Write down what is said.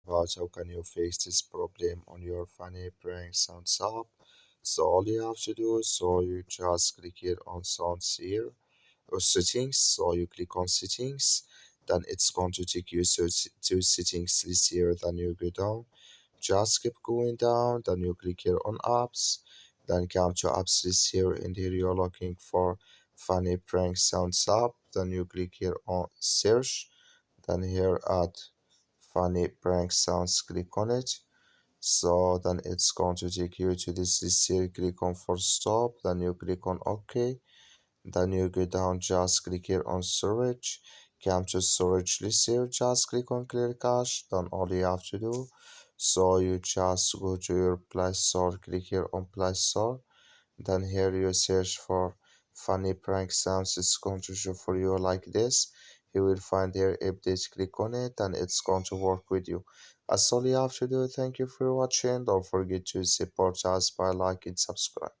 about how can you face this problem on your funny prank sounds app. So all you have to do is so you just click here on sounds here or settings. So you click on settings, then it's going to take you to settings list here. Then you go down, just keep going down, then you click here on apps, then come to apps list here, and here you're looking for funny prank sounds app. Then you click here on search, then here at funny prank sounds, click on it. So then it's going to take you to this list here, click on for stop, then you click on OK, then you go down, just click here on storage, come to storage list here, just click on clear cache. Then all you have to do, so you just go to your Play Store, click here on Play Store, then here you search for funny prank sounds. It's going to show for you like this. You will find here update, click on it, and it's going to work with you. That's all you have to do. Thank you for watching. Don't forget to support us by liking, subscribe.